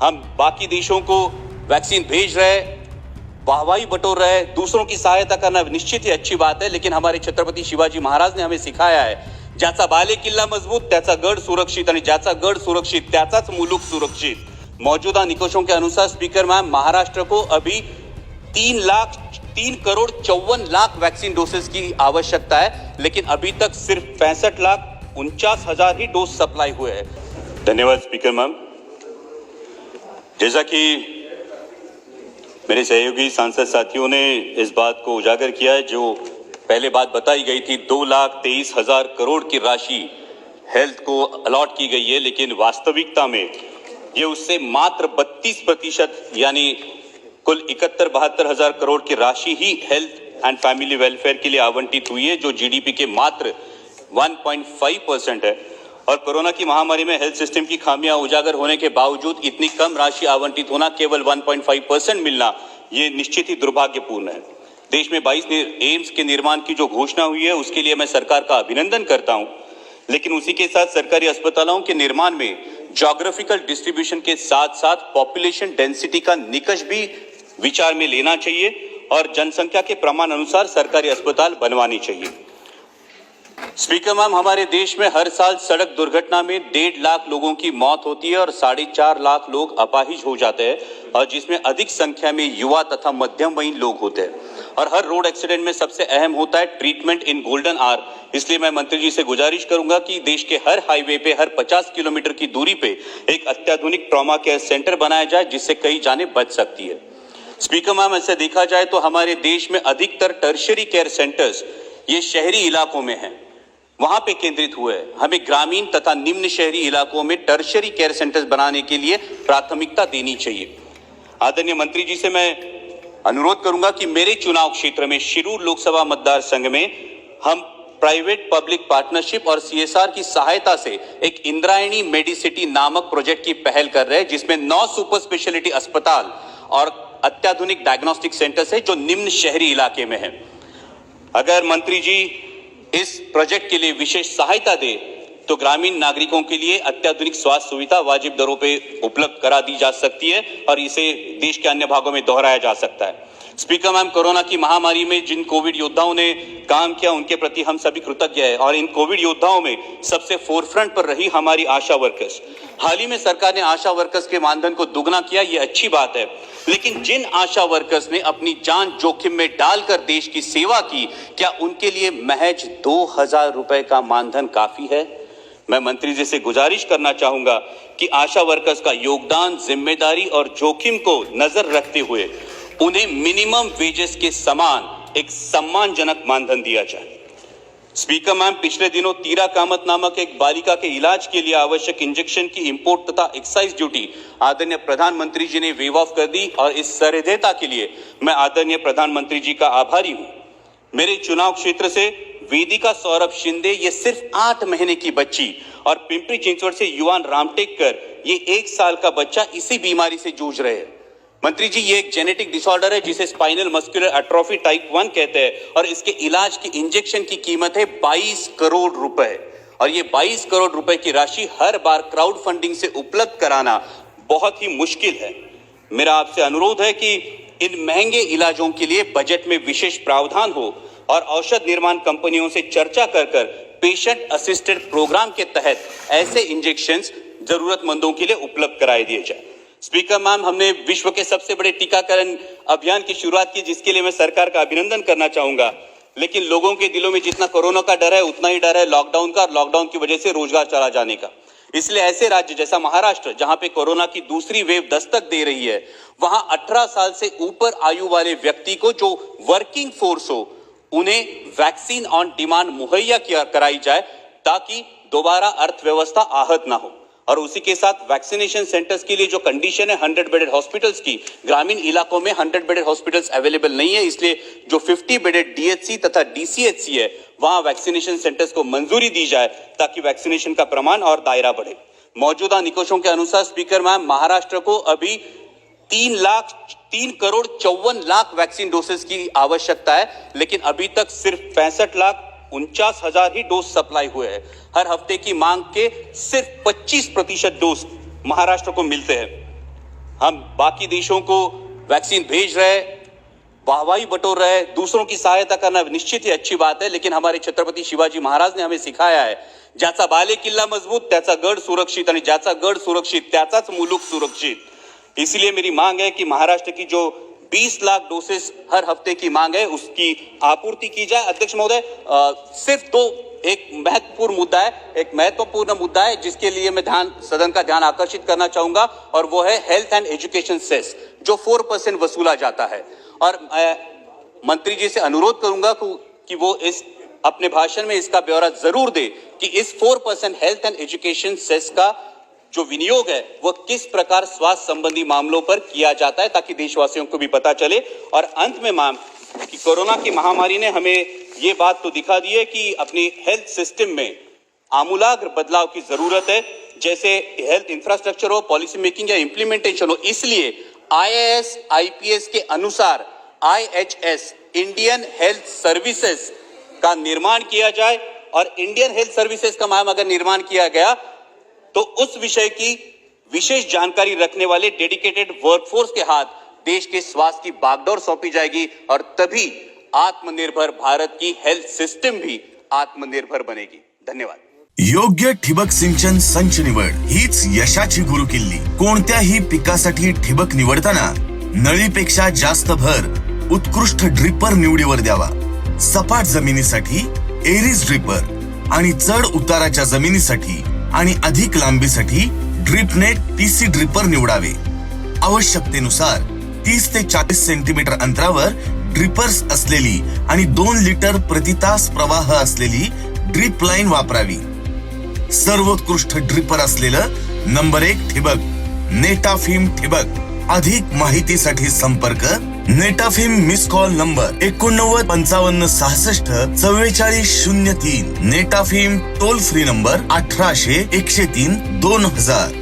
हम बाकी देशों को वैक्सीन भेज रहे हैं, वाहवाही बटोर रहे हैं, दूसरों की सहायता करना निश्चित ही अच्छी बात है, लेकिन हमारे छत्रपती शिवाजी महाराज ने हमें सिखाया है, ज्याचा बाले किल्ला मजबूत त्याचा गड सुरक्षित आणि ज्याचा गड सुरक्षित त्याचाच मुलुक सुरक्षित। मौजूदा निकषों के अनुसार स्पीकर मैम, महाराष्ट्र को अभी 3,54,00,000 वैक्सीन डोसेस की आवश्यकता है, लेकिन अभी तक सिर्फ 65,49,000 ही डोज सप्लाई हुए हैं। धन्यवाद स्पीकर मैम। जैसा कि मेरे सहयोगी सांसद साथियों ने इस बात को उजागर किया है, जो पहले बात बताई गई थी 2,23,000 करोड़ की राशि हेल्थ को अलॉट की गई है, लेकिन वास्तविकता में ये उससे मात्र 32% यानी कुल 71-72 करोड़ की राशि ही हेल्थ एंड फैमिली वेलफेयर के लिए आवंटित हुई है, जो जीडीपी के मात्र 1.5% है। और कोरोना की महामारी में हेल्थ सिस्टम की खामियां उजागर होने के बावजूद इतनी कम राशि आवंटित होना, केवल 1.5% मिलना, ये निश्चित ही दुर्भाग्यपूर्ण है। देश में 22 एम्स के निर्माण की जो घोषणा हुई है, उसके लिए मैं सरकार का अभिनंदन करता हूं, लेकिन उसी के साथ सरकारी अस्पतालों के निर्माण में ज्योग्राफिकल डिस्ट्रीब्यूशन के साथ साथ पॉपुलेशन डेंसिटी का निकष भी विचार में लेना चाहिए और जनसंख्या के प्रमाण अनुसार सरकारी अस्पताल बनवाने चाहिए। स्पीकर मैम, हमारे देश में हर साल सड़क दुर्घटना में 1.5 लाख लोगों की मौत होती है और 4.5 लाख लोग अपाहिज हो जाते हैं, और जिसमें अधिक संख्या में युवा तथा मध्यम वयीन लोग होते हैं। और हर रोड एक्सीडेंट में सबसे अहम होता है ट्रीटमेंट इन गोल्डन आवर। इसलिए मैं मंत्री जी से गुजारिश करूंगा कि देश के हर हाईवे पे हर 50 किलोमीटर की दूरी पे एक अत्याधुनिक ट्रॉमा केयर सेंटर बनाया जाए, जिससे कई जानें बच सकती है। स्पीकर मैम, ऐसे देखा जाए तो हमारे देश में अधिकतर टर्शियरी केयर सेंटर्स ये शहरी इलाकों में हैं, वहां पे केंद्रित हुए हैं। हमें ग्रामीण तथा निम्न शहरी इलाकों में टर्शियरी केयर सेंटर्स बनाने के लिए प्राथमिकता देनी चाहिए। आदरणीय मंत्री जी से मैं अनुरोध करूंगा कि मेरे चुनाव क्षेत्र में शिरूर लोकसभा मतदार संघ में हम प्राइवेट पब्लिक पार्टनरशिप और सीएसआर की सहायता से एक इंद्रायणी मेडिसिटी नामक प्रोजेक्ट की पहल कर रहे हैं, जिसमें 9 सुपर स्पेशलिटी अस्पताल और अत्याधुनिक डायग्नोस्टिक सेंटर्स है, जो निम्न शहरी इलाके में है। अगर मंत्री जी इस प्रोजेक्ट के लिए विशेष सहायता दे तो ग्रामीण नागरिकों के लिए अत्याधुनिक स्वास्थ्य सुविधा वाजिब दरों पे उपलब्ध करा दी जा सकती है और इसे देश के अन्य भागों में दोहराया जा सकता है। स्पीकर मैम, कोरोना की महामारी में जिन कोविड योद्धाओं ने काम किया, उनके प्रति हम सभी कृतज्ञ हैं, और इन कोविड योद्धाओं में सबसे फोरफ्रंट पर रही हमारी आशा वर्कर्स। हाल ही में सरकार ने आशा वर्कर्स के मानधन को दुगना किया, ये अच्छी बात है, लेकिन जिन आशा वर्कर्स ने अपनी जान जोखिम में डालकर देश की सेवा की, क्या उनके लिए महज 2,000 रुपए का मानधन काफी है? मैं मंत्री जी से गुजारिश करना चाहूंगा कि आशा वर्कर्स का योगदान, जिम्मेदारी और जोखिम को नजर रखते हुए उन्हें मिनिमम वेजेस के समान एक सम्मानजनक मानधन दिया जाए। स्पीकर मैम, पिछले दिनों तीरा कामत नामक एक बालिका के इलाज के लिए आवश्यक इंजेक्शन की इंपोर्ट तथा एक्साइज ड्यूटी आदरणीय प्रधानमंत्री जी ने वेव ऑफ कर दी, और इस सहृदयता के लिए मैं आदरणीय प्रधानमंत्री जी का आभारी हूं। मेरे चुनाव क्षेत्र से वेदिका सौरभ शिंदे, ये सिर्फ 8 महीने की बच्ची, और पिंपरी चिंचवड से युवान रामटेककर, ये 1 साल का बच्चा इसी बीमारी से जूझ रहे हैं। मंत्री जी, ये एक जेनेटिक डिसऑर्डर है जिसे स्पाइनल मस्कुलर एट्रोफी टाइप 1 कहते हैं, और इसके इलाज की इंजेक्शन की कीमत है 22 करोड़ रुपए, और ये 22 करोड़ रुपए की राशि हर बार क्राउड फंडिंग से उपलब्ध कराना बहुत ही मुश्किल है। मेरा आपसे अनुरोध है कि इन महंगे इलाजों के लिए बजट में विशेष प्रावधान हो और औषध निर्माण कंपनियों से चर्चा कर पेशेंट असिस्टेड प्रोग्राम के तहत ऐसे इंजेक्शंस जरूरतमंदों के लिए उपलब्ध कराए दिए जाए। स्पीकर मैम, हमने विश्व के सबसे बड़े टीकाकरण अभियान की शुरुआत की, जिसके लिए मैं सरकार का अभिनंदन करना चाहूंगा, लेकिन लोगों के दिलों में जितना कोरोना का डर है, उतना ही डर है लॉकडाउन का, और लॉकडाउन की वजह से रोजगार चला जाने का। इसलिए ऐसे राज्य जैसा महाराष्ट्र, जहां पे कोरोना की दूसरी वेव दस्तक दे रही है, वहां 18 साल से ऊपर आयु वाले व्यक्ति को जो वर्किंग फोर्स हो, उन्हें वैक्सीन ऑन डिमांड मुहैया कराई जाए, ताकि दोबारा अर्थव्यवस्था आहत ना हो। और उसी के साथ वैक्सीनेशन सेंटर्स के लिए जो कंडीशन है 100 बेडेड हॉस्पिटल्स की, ग्रामीण इलाकों में 100 बेडेड हॉस्पिटल्स अवेलेबल नहीं है, इसलिए जो 50 बेडेड डीएचसी तथा डीसीएचसी है, वहां वैक्सीनेशन सेंटर्स को मंजूरी दी जाए, ताकि वैक्सीनेशन का प्रमाण और दायरा बढ़े। मौजूदा निकषों के अनुसार स्पीकर मैम, महाराष्ट्र को अभी 3,54,00,000 वैक्सीन डोसेस की आवश्यकता है, लेकिन अभी तक सिर्फ 65,49,000 ही डोज सप्लाई हुए हैं। हर हफ्ते की मांग के सिर्फ 25% डोज महाराष्ट्र को मिलते हैं। हम बाकी देशों को वैक्सीन भेज रहे हैं, वाहवाही बटोर रहे हैं, दूसरों की सहायता करना निश्चित ही अच्छी बात है, लेकिन हमारे छत्रपती शिवाजी महाराज ने हमें सिखाया है, ज्याचा बाले किल्ला मजबूत त्याचा गड सुरक्षित आणि ज्याचा गड सुरक्षित त्याचाच मुलुक सुरक्षित। इसलिए मेरी मांग है कि महाराष्ट्र की जो 20 लाख डोसेस हर हफ्ते की मांग है उसकी आपूर्ति की जाए। अध्यक्ष महोदय, सिर्फ एक महत्वपूर्ण मुद्दा है जिसके लिए मैं सदन का ध्यान आकर्षित करना चाहूंगा, और वो है हेल्थ एंड एजुकेशन सेस जो 4% वसूला जाता है। और मंत्री जी से अनुरोध करूंगा कि वो इस अपने भाषण में इसका ब्यौरा जरूर दे कि इस 4% हेल्थ एंड एजुकेशन सेस का जो विनियोग है वो किस प्रकार स्वास्थ्य संबंधी मामलों पर किया जाता है, ताकि देशवासियों को भी पता चले। और अंत में मैम, कि कोरोना की महामारी ने हमें ये बात तो दिखा दी है कि अपनी हेल्थ सिस्टम में आमूलाग्र बदलाव की जरूरत है, जैसे हेल्थ इंफ्रास्ट्रक्चर हो, पॉलिसी मेकिंग या इंप्लीमेंटेशन हो। इसलिए IAS IPS के अनुसार IHS इंडियन हेल्थ सर्विसेज का निर्माण किया जाए, और इंडियन हेल्थ सर्विसेज का मैम अगर निर्माण किया गया तो उस विषय की विशेष जानकारी रखने वाले डेडिकेटेड वर्कफोर्स के हाथ देश के स्वास्थ्य की बागडोर सौंपी जाएगी, और तभी आत्मनिर्भर भारत की हेल्थ सिस्टम भी आत्मनिर्भर बनेगी। धन्यवाद। योग्य ठिबक सिंचन संच निवड हीच यशाची गुरुकिल्ली। कोणत्याही पिकासाठी ठिबक निवडताना नळीपेक्षा जास्त भर उत्कृष्ट ड्रिपर निवडीवर द्यावा। सपाट जमिनीसाठी एरिस ड्रिपर आणि चढ उताराच्या जमिनीसाठी आणि अधिक लांबीसाठी ड्रिपनेट PC ड्रिपर निवडावे। आवश्यकतेनुसार 30 ते 40 सेंटीमीटर अंतरावर ड्रिपर्स असलेली आणि 2 लिटर प्रति तास प्रवाह असलेली ड्रिप लाईन वापरावी। सर्वोत्कृष्ट ड्रिपर असलेलं नंबर 1 ठिबक नेटाफिम ठिबक। अधिक माहितीसाठी संपर्क Netafim miss call number 89 55 66 44 03। Netafim toll free number 1800 103 2000।